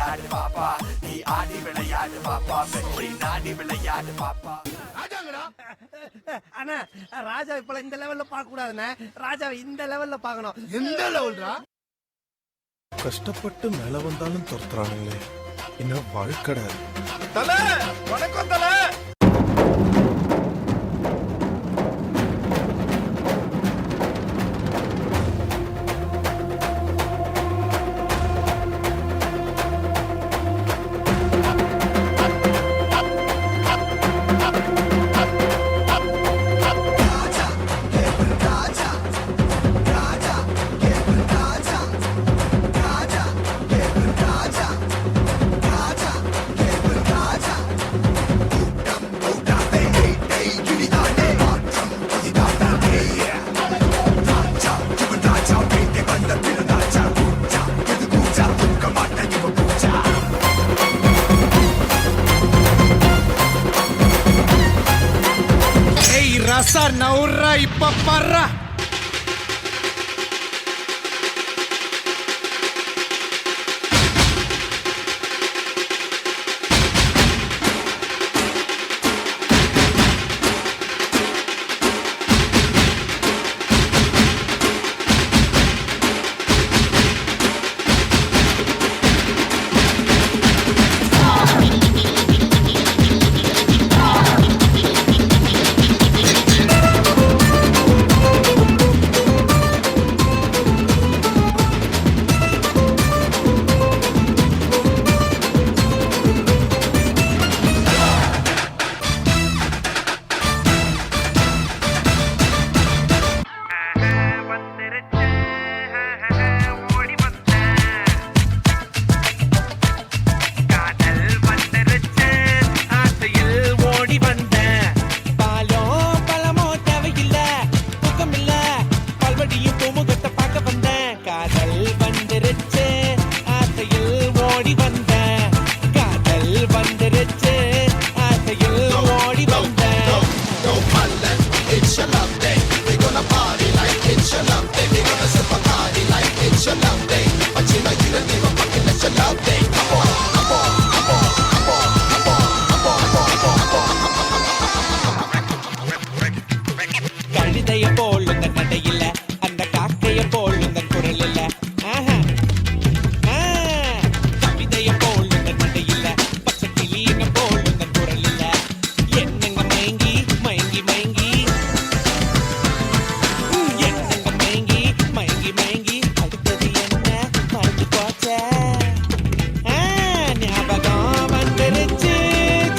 விளையாடு பாப்பா, நீ ஆடி விளையாடு பாப்பா, வெற்றி நாடி விளையாடு பாப்பா. அண்ணா ராஜா இப்ப இந்த லெவல்ல பார்க்க கூடாதுண்ணே, ராஜா இந்த லெவல்ல பார்க்கணும். எந்த லெவல்ரா? கஷ்டப்பட்டு மேல வந்தாலும் துரத்துறானுங்களே, என்ன வாழ்க்கடை. தல வணக்கம் தல. ரசா நவுறா இப்ப பர்றா. கழுதைய போலும் தன் நடையில, அந்த காக்கைய போலும் தன் குரல் இல்ல. கவிதைய போலும் தன் நடையில, பச்சை கிளியின போலும் தன் குரல் இல்ல. என்னங்க மயங்கி மயங்கி மயங்கி, என்னங்க மயங்கி மயங்கி மயங்கி, அடுத்தது என்ன மறந்து போச்ச. ஞாபகம் வந்துருச்சு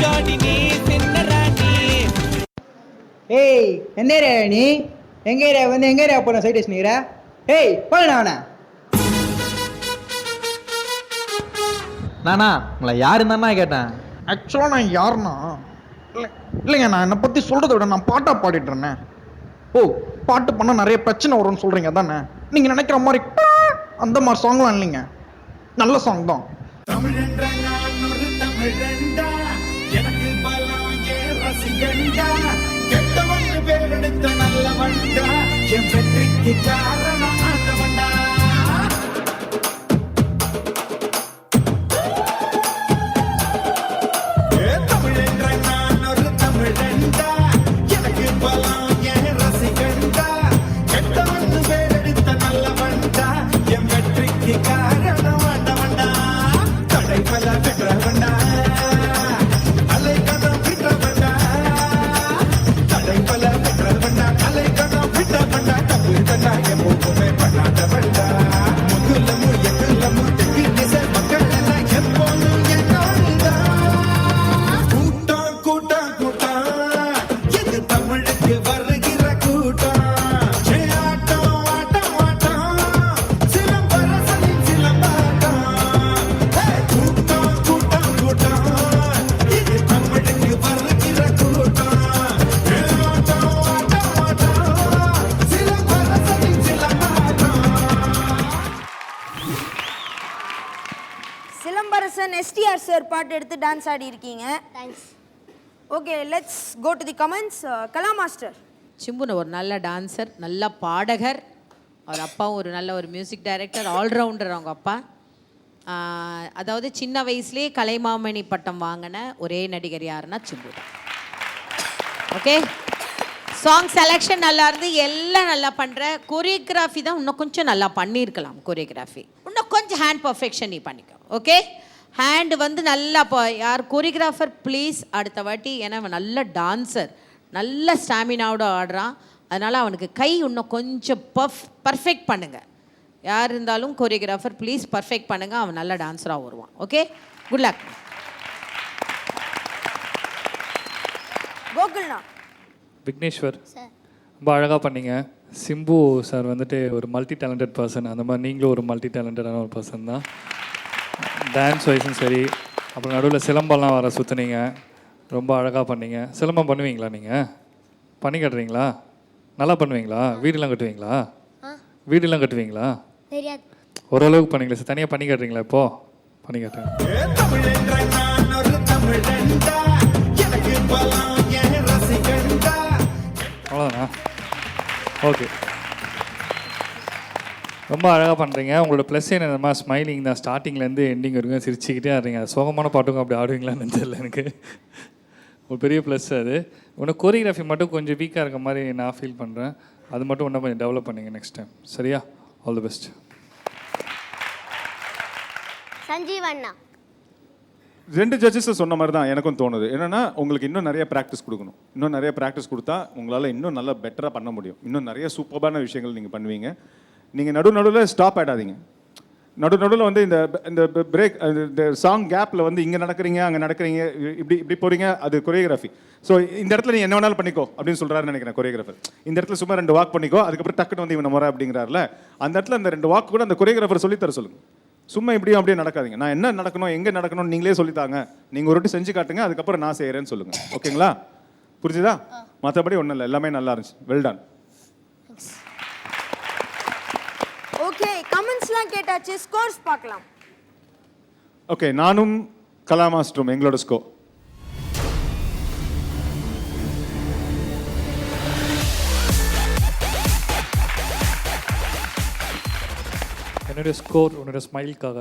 ஜோடி நீ சின்ன ராணி. ஏய் என்னரே நீ எங்கேரே வந்து எங்கேரே போன சைட் வச்சுனீர? ஏய் போன அவனை. நானா உங்களை யாருன்னு தானே கேட்டேன். ஆக்சுவலாக நான் யாருன்னா இல்லைங்க, நான் என்னை பற்றி சொல்கிறத விட நான் பாட்டாக பாடிட்டு இருந்தேன். ஓ, பாட்டு பண்ணால் நிறைய பிரச்சனை வரும்னு சொல்கிறீங்க தானே? நீங்கள் நினைக்கிற மாதிரி அந்த மாதிரி சாங்லாம் இல்லைங்க, நல்ல சாங் தான். தமிழென்ற நான் ஒரு தமிழண்டா, எனக்கு பலம் ஏன் ரசிகண்டா, கெட்டவன் பேரெடுத்த நல்லவண்டா, என் வெற்றிக்கு காரணம் ஆண்டவண்டா. தமிழென்ற நான் ஒரு தமிழண்டா, எனக்கு பலம் ஏன் ரசிகண்டா, கெட்டவன் பேரெடுத்த நல்லவண்டா, என் வெற்றிக்கு காரணம் ஆண்டவண்டா. தடைபல பெற்றவண்டா, அலை கணம் விட்டவண்டா, தடைபல பெற்றவண்டா, அலை கணம் விட்டவண்டா, தப்பு தண்டா எப்போதுமே பண்ணாதவண்டா. முகுலமு எகுலமு தெற்கு திசை மக்கள் எல்லாம் எப்போதும் என்னோடுதா. கூட்டம் கூட்டம் கூட்டம் எது தமிழுக்கு வருகிற கூட்டம். ஆட்டம் ஆட்டம் ஆட்டம் சிலம்பரசனின் சிலம்பாட்டம். கூட்டம் கூட்டம் கூட்டம் இது தமிழுக்கு வருகிற கூட்டம். ஆட்டம் ஆட்டம் ஆட்டம் சிலம்பரசனின் சிலம்பாட்டம். சிலம்பரசன் எஸ்டிஆர் சார் பாட்டு எடுத்து டான்ஸ் ஆடி இருக்கீங்க. Thanks. Okay, let's go to the comments. Kala master. சிம்புன ஒரு நல்ல டான்சர், நல்ல பாடகர். அவர் அப்பாவும் ஒரு நல்ல ஒரு மியூசிக் டைரக்டர், ஆல்ரவுண்டர் அவங்க அப்பா. அதாவது சின்ன வயசுலேயே கலைமாமணி பட்டம் வாங்கின ஒரே நடிகர் யாருன்னா சிம்பு தான். ஓகே, சாங் செலெக்ஷன் நல்லா இருந்து எல்லாம் நல்லா பண்ணுற. கொரியோகிராஃபி தான் இன்னும் கொஞ்சம் நல்லா பண்ணியிருக்கலாம். கொரியோகிராஃபி இன்னும் கொஞ்சம் ஹேண்ட் பர்ஃபெக்ஷன் நீ பண்ணிக்கோ. ஓகே, ஹேண்டு வந்து நல்லா யார் கொரியோகிராஃபர் ப்ளீஸ் அடுத்த வாட்டி, ஏன்னா அவன் நல்ல டான்சர், நல்ல ஸ்டாமினாவோட ஆடுறான். அதனால் அவனுக்கு கை இன்னும் கொஞ்சம் பர்ஃபெக்ட் பண்ணுங்கள். யார் இருந்தாலும் கொரியோகிராஃபர் ப்ளீஸ் பர்ஃபெக்ட் பண்ணுங்கள். அவன் நல்ல டான்ஸராக வருவான். Okay, good luck. கோகுல்னா. விக்னேஸ்வர் ரொம்ப அழகாக பண்ணீங்க. சிம்பு சார் வந்துட்டு ஒரு மல்டி டேலண்டட் பர்சன். அந்த மாதிரி நீங்களும் ஒரு மல்டி டேலண்டடான ஒரு பர்சன் தான். டான்ஸ் வைஸும் சரி, அப்புறம் நடுவில் சிலம்பம்லாம் வர சுற்றுனீங்க, ரொம்ப அழகாக பண்ணீங்க. சிலம்பம் பண்ணுவீங்களா நீங்கள்? பண்ணி கட்டுறீங்களா? நல்லா பண்ணுவீங்களா? வீடெல்லாம் கட்டுவீங்களா? வீடெல்லாம் கட்டுவீங்களா? தெரியாது. ஓரளவுக்கு பண்ணீங்களா சார்? தனியாக பண்ணி கட்டுறீங்களா? இப்போது பண்ணி கட்டுறேன். அவ்வளோதானா? ஓகே, ரொம்ப அழகாக பண்ணுறீங்க. உங்களோட ப்ளஸ் என்னமா ஸ்மைலிங் தான். ஸ்டார்டிங்லேருந்து எண்டிங் வரைக்கும் சிரிச்சுக்கிட்டே ஆடுறீங்க. சோகமான பாட்டுக்கும் அப்படி ஆடுவீங்களான்னு தெரியல எனக்கு. ஒரு பெரிய ப்ளஸ் அது. இன்னும் கொரியோகிராஃபி மட்டும் கொஞ்சம் வீக்காக இருக்க மாதிரி நான் ஃபீல் பண்ணுறேன். அது மட்டும் இன்னும் கொஞ்சம் டெவலப் பண்ணிங்க நெக்ஸ்ட் டைம். சரியா? All the best. சஞ்சீவ் அண்ணா. 2 ஜட்ஜஸ் சொன்ன மாதிரி தான் எனக்கும் தோணுது. என்னன்னா, உங்களுக்கு இன்னும் நிறைய ப்ராக்டிஸ் கொடுக்கணும். இன்னும் நிறைய ப்ராக்டிஸ் கொடுத்தா உங்களால் இன்னும் நல்லா பெட்டராக பண்ண முடியும். இன்னும் நிறைய சூப்பரான விஷயங்கள் நீங்கள் பண்ணுவீங்க. நீங்கள் நடுவில் ஸ்டாப் ஆகிடாதீங்க. நடுவில் வந்து இந்த பிரேக், இந்த சாங் கேப்பில் வந்து இங்கே நடக்கிறீங்க, அங்கே நடக்கிறீங்க, இப்படி போகிறீங்க. அது கொரியோகிராஃபி. ஸோ இந்த இடத்துல நீ என்ன வேணாலும் பண்ணிக்கோ அப்படின்னு சொல்கிறாருன்னு நினைக்கிறேன் கொரியோகிராஃபர். இந்த இடத்துல சும்மா 2 வாக் பண்ணிக்கோ, அதுக்கப்புறம் டக்குன்னு வந்து இவனை முறை அப்படிங்கிறாருல, அந்த இடத்துல அந்த 2 வாக்கு கூட அந்த கொரியோகிராஃபர் சொல்லித்தர சொல்லுங்கள். சும்மா இப்படியும் அப்படியே நடக்காதீங்க. நான் என்ன நடக்கணும், எங்கே நடக்கணும்னு நீங்களே சொல்லித்தாங்க. நீங்கள் ஒரு வாட்டி செஞ்சு காட்டுங்க, அதுக்கப்புறம் நான் செய்கிறேன்னு சொல்லுங்கள். ஓகேங்களா? புரிஞ்சுதா? மற்றபடி ஒன்றும் இல்லை, எல்லாமே நல்லா இருந்துச்சு. Well done. ஓகே, கமெண்ட்ஸ்லாம் கேட்டாச்சு, ஸ்கோர்ஸ் பார்க்கலாம். ஓகே, நானும் கலா மாஸ்டரும் எங்களோட ஸ்கோர். என்னுடைய ஸ்கோர் உன்னோட ஸ்மைலுக்காக